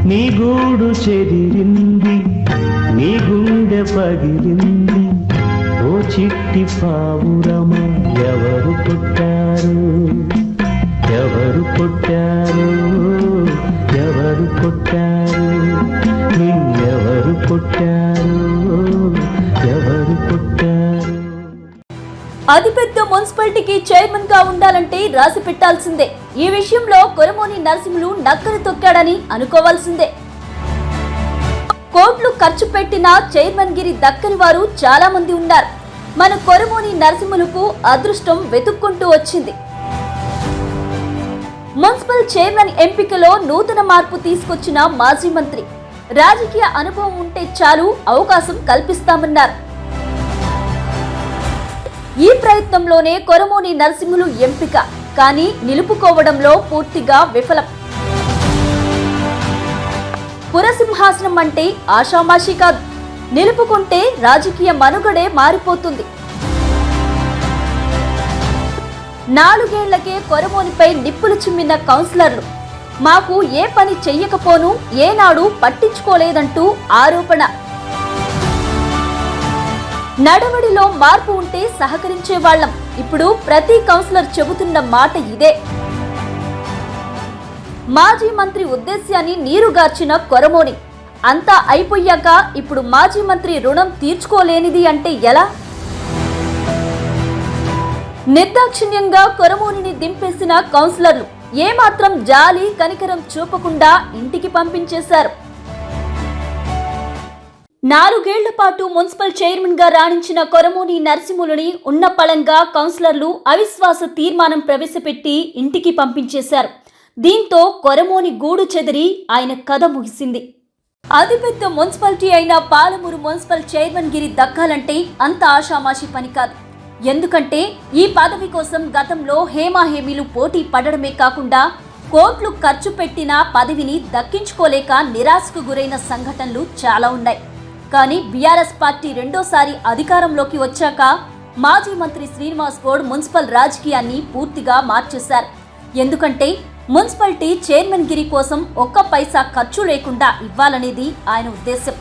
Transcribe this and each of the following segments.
నీ గూడు చెదిరింది, నీ గుండె పగిలింది, ఓ చిట్టి పావురమ ఎవరు పుట్టారు, ఎవరు పుట్టారు, ఎవరు పుట్టారు, నిన్నెవరు పుట్టారు, ఎవరు పుట్టారు. అతిపెద్ద మున్సిపాలిటీకి చైర్మన్ గా ఉండాలంటే రాసి పెట్టాల్సిందే. ఈ విషయంలో కొరమోని నరసింహులు నక్కలు తొక్కాడని అనుకోవాల్సిందే. కోట్లు ఖర్చు పెట్టిన చైర్మన్ గిరి దక్కని వారు చాలా మంది ఉన్నారు. మన కొరమోని నరసింహులకు అదృష్టం వెతుక్కుంటూ వచ్చింది. మున్సిపల్ చైర్మన్ ఎంపికలో నూతన మార్పు తీసుకొచ్చిన మాజీ మంత్రి రాజకీయ అనుభవం ఉంటే చాలు అవకాశం కల్పిస్తామన్నారు. ఈ ప్రయత్నంలోనే కొరమోని నరసింహులు ఎంపిక, కానీ నిలుపుకోవడంలో పూర్తిగా విఫలం. పురసింహాసనం అంటే ఆషామాషి కాదు. నిలుపుకుంటే రాజకీయ మనుగడే మారిపోతుంది. 4 ఏళ్లకే కొరమోనిపై నిప్పులు చిమ్మిన కౌన్సిలర్లు మాకు ఏ పని చెయ్యకపోను, ఏనాడు పట్టించుకోలేదంటూ ఆరోపణ. నడవడిలో మార్పు ఉంటే సహకరించే వాళ్ళం. ఇప్పుడు ప్రతి కౌన్సిలర్ చెబుతున్న మాట ఇదే. మాజీ మంత్రి ఉద్దేశ్యాన్ని నీరుగార్చిన కొరమోని అంతా అయిపోయాక ఇప్పుడు మాజీ మంత్రి రుణం తీర్చుకోలేనిది అంటే ఎలా? నిర్దాక్షిణ్యంగా కొరమోనిని దింపేసిన కౌన్సిలర్లు ఏమాత్రం జాలి కనికరం చూపకుండా ఇంటికి పంపించేశారు. 4 ఏళ్ల పాటు మున్సిపల్ చైర్మన్ గా రాణించిన కొరమోని నరసింహులని ఉన్న పళంగా కౌన్సిలర్లు అవిశ్వాస తీర్మానం ప్రవేశపెట్టి ఇంటికి పంపించేశారు. దీంతో కొరమోని గూడు చెదిరి ఆయన కథ ముగిసింది. అతిపెద్ద మున్సిపాలిటీ అయిన పాలమూరు మున్సిపల్ చైర్మన్ గిరి దక్కాలంటే అంత ఆషామాషి పని కాదు. ఎందుకంటే ఈ పదవి కోసం గతంలో హేమాహేమీలు పోటీ పడడమే కాకుండా కోట్లు ఖర్చు పెట్టిన పదవిని దక్కించుకోలేక నిరాశకు గురైన సంఘటనలు చాలా ఉన్నాయి. కానీ బీఆర్ఎస్ పార్టీ రెండోసారి అధికారంలోకి వచ్చాక మాజీ మంత్రి శ్రీనివాస్ గౌడ్ మున్సిపల్ రాజకీయాన్ని పూర్తిగా మార్చేశారు. ఎందుకంటే మున్సిపాలిటీ చైర్మన్ గిరి కోసం ఒక్క పైసా ఖర్చు లేకుండా ఇవ్వాలనేది ఆయన ఉద్దేశం.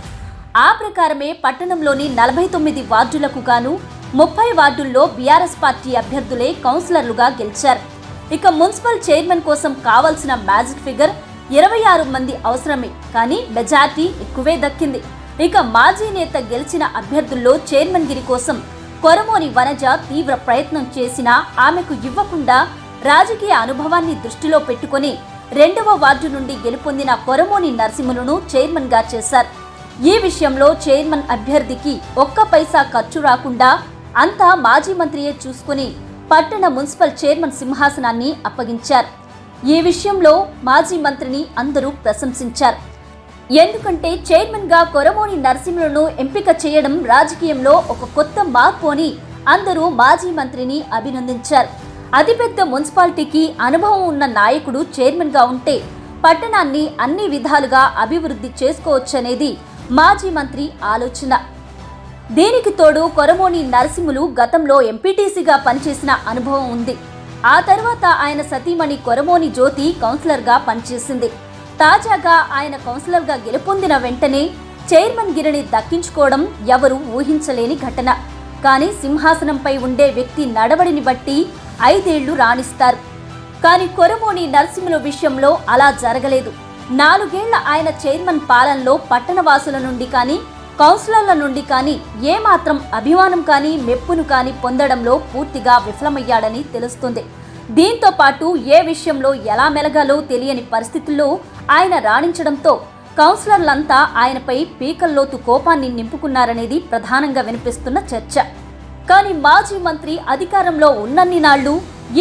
ఆ ప్రకారమే పట్టణంలోని 49 వార్డులకు గాను 30 వార్డుల్లో బీఆర్ఎస్ పార్టీ అభ్యర్థులే కౌన్సిలర్లుగా గెలిచారు. ఇక మున్సిపల్ చైర్మన్ కోసం కావాల్సిన మ్యాజిక్ ఫిగర్ 26 మంది అవసరమే, కానీ మెజార్టీ ఎక్కువే దక్కింది. ఇక మాజీ నేత గెలిచిన అభ్యర్థుల్లో చైర్మన్ గిరి కోసం కొరమోని వనజ తీవ్ర ప్రయత్నం చేసినా ఆమెకు ఇవ్వకుండా రాజకీయ అనుభవాన్ని దృష్టిలో పెట్టుకుని 2వ వార్డు నుండి గెలుపొందిన కొరమోని నరసింహులను చైర్మన్ గా చేశారు. ఈ విషయంలో చైర్మన్ అభ్యర్థికి ఒక్క పైసా ఖర్చు రాకుండా అంతా మాజీ మంత్రియే చూసుకుని పట్టణ మున్సిపల్ చైర్మన్ సింహాసనాన్ని అప్పగించారు. ఈ విషయంలో మాజీ మంత్రిని అందరూ ప్రశంసించారు. ఎందుకంటే చైర్మన్ గా కొరమోని నరసింహులను ఎంపిక చేయడం రాజకీయంలో ఒక కొత్త మార్పు అని అందరూ మాజీ మంత్రిని అభినందించారు. అతిపెద్ద మున్సిపాలిటీకి అనుభవం ఉన్న నాయకుడు చైర్మన్ గా ఉంటే పట్టణాన్ని అన్ని విధాలుగా అభివృద్ధి చేసుకోవచ్చనేది మాజీ మంత్రి ఆలోచన. దీనికి తోడు కొరమోని నరసింహులు గతంలో ఎంపీటీసీగా పనిచేసిన అనుభవం ఉంది. ఆ తర్వాత ఆయన సతీమణి కొరమోని జ్యోతి కౌన్సిలర్గా పనిచేసింది. తాజాగా ఆయన కౌన్సిలర్గా గెలుపొందిన వెంటనే చైర్మన్ గిరిని దక్కించుకోవడం ఎవరూ ఊహించలేని ఘటన. కానీ సింహాసనంపై ఉండే వ్యక్తి నడవడిని బట్టి 5 ఏళ్లు రాణిస్తారు. కానీ కొరమోని నరసింహుల విషయంలో అలా జరగలేదు. 4 ఏళ్ల ఆయన చైర్మన్ పాలనలో పట్టణవాసుల నుండి కానీ కౌన్సిలర్ల నుండి కానీ ఏమాత్రం అభిమానం కానీ మెప్పును కానీ పొందడంలో పూర్తిగా విఫలమయ్యాడని తెలుస్తుంది. దీంతో పాటు ఏ విషయంలో ఎలా మెలగాలో తెలియని పరిస్థితుల్లో ఆయన రాణించడంతో కౌన్సిలర్లంతా ఆయనపై పీకల్లోతు కోపాన్ని నింపుకున్నారనేది ప్రధానంగా వినిపిస్తున్న చర్చ. కానీ మాజీ మంత్రి అధికారంలో ఉన్నన్ని నాళ్లు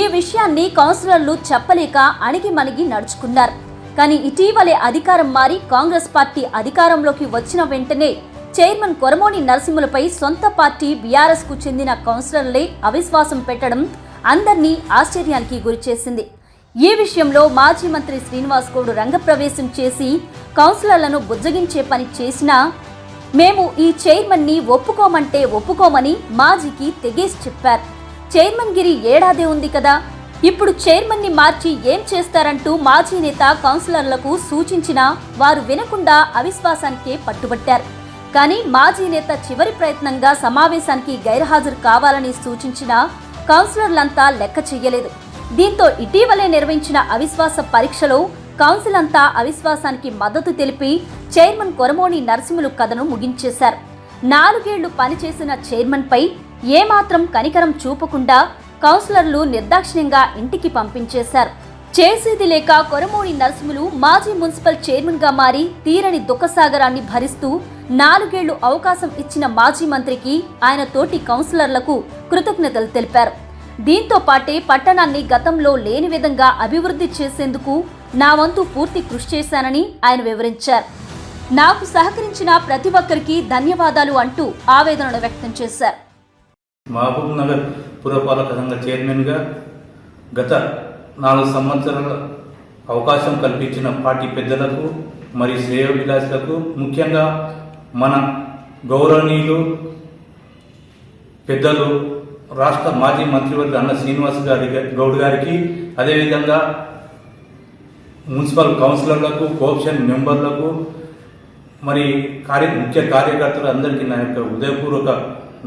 ఈ విషయాన్ని కౌన్సిలర్లు చెప్పలేక అణిగిమణిగి నడుచుకున్నారు. కానీ ఇటీవలే అధికారం మారి కాంగ్రెస్ పార్టీ అధికారంలోకి వచ్చిన వెంటనే చైర్మన్ కొరమోని నరసింహులపై సొంత పార్టీ బీఆర్ఎస్ కు చెందిన కౌన్సిలర్లే అవిశ్వాసం పెట్టడం అందర్నీ ఆశ్చర్యానికి గురిచేసింది. ఈ విషయంలో మాజీ మంత్రి శ్రీనివాస్ గౌడ్ రంగప్రవేశం చేసి కౌన్సిలర్లను బుజ్జగించే పని చేసినా మేము ఈ చైర్మన్ని ఒప్పుకోమంటే ఒప్పుకోమని మాజీకి తెగేసి చెప్పారు. చైర్మన్ గిరి ఏడాదే ఉంది కదా, ఇప్పుడు చైర్మన్ని మార్చి ఏం చేస్తారంటూ మాజీ నేత కౌన్సిలర్లకు సూచించినా వారు వినకుండా అవిశ్వాసానికే పట్టుబట్టారు. కానీ మాజీ నేత చివరి ప్రయత్నంగా సమావేశానికి గైర్హాజరు కావాలని సూచించినా కౌన్సిలర్లంతా లెక్క చెయ్యలేదు. దీంతో ఇటీవలే నిర్వహించిన అవిశ్వాస పరీక్షలో కౌన్సిల్ అంతా అవిశ్వాసానికి మద్దతు తెలిపి చైర్మన్ కొరమోని నరసింహులు కథను ముగించేశారు. 4 ఏళ్లు పనిచేసిన చైర్మన్పై ఏమాత్రం కనికరం చూపకుండా కౌన్సిలర్లు నిర్దాక్షిణ్యంగా ఇంటికి పంపించేశారు. చేసేది లేక కొరమోని నరసింహులు మాజీ మున్సిపల్ చైర్మన్గా మారి తీరని దుఃఖసాగరాన్ని భరిస్తూ 4 ఏళ్లు అవకాశం ఇచ్చిన మాజీ మంత్రికి ఆయన తోటి కౌన్సిలర్లకు కృతజ్ఞతలు తెలిపారు. దీంతో పాటే పట్టణాన్ని గతంలో లేని విధంగా అభివృద్ధి చేసేందుకు నా వంతు పూర్తి కృషి చేశానని ఆయన వివరించారు. నాకు సహకరించిన ప్రతి ఒక్కరికి ధన్యవాదాలు అంటూ ఆవేదనను వ్యక్తం చేశారు. మహబూబ్ నగర్ పురపాలక సంఘ చైర్మన్గా గత 4 సంవత్సరాల అవకాశం కల్పించిన పార్టీ పెద్దలకు మరియు శ్రేయోభిలాషులకు, ముఖ్యంగా మన గౌరవనీయులు పెద్దలు రాష్ట్ర మాజీ మంత్రివర్గ అన్న శ్రీనివాస్ గౌడ్ గారికి, అదేవిధంగా మున్సిపల్ కౌన్సిలర్లకు, కోఆప్షన్ మెంబర్లకు, మరి ముఖ్య కార్యకర్తలు అందరికీ నా యొక్క హృదయపూర్వక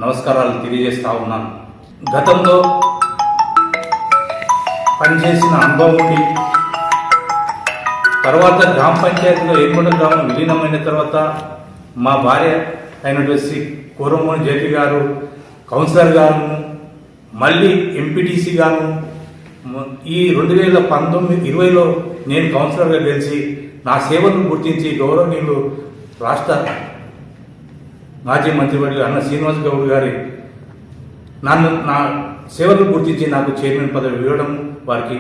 నమస్కారాలు తెలియజేస్తా ఉన్నాను. గతంలో పనిచేసిన అనుభవం ఉండి తర్వాత గ్రామ పంచాయతీలో ఏర్పడిన గ్రామం విలీనమైన తర్వాత మా భార్య అయినటువంటి శ్రీ కొరమోని జేపీ గారు కౌన్సిలర్ గాను, మళ్ళీ ఎంపీటీసీ గాను, ఈ 2019-20లో నేను కౌన్సిలర్గా గెలిచి నా సేవలను గుర్తించి గౌరవనీయులు రాష్ట్ర మాజీ మంత్రివర్గ అన్న శ్రీనివాస్ గౌడ్ గారి నా సేవలను గుర్తించి నాకు చైర్మన్ పదవి ఇవ్వడం వారికి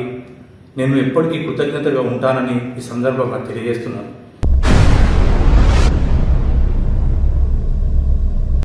నేను ఎప్పటికీ కృతజ్ఞతగా ఉంటానని ఈ సందర్భంగా తెలియజేస్తున్నాను.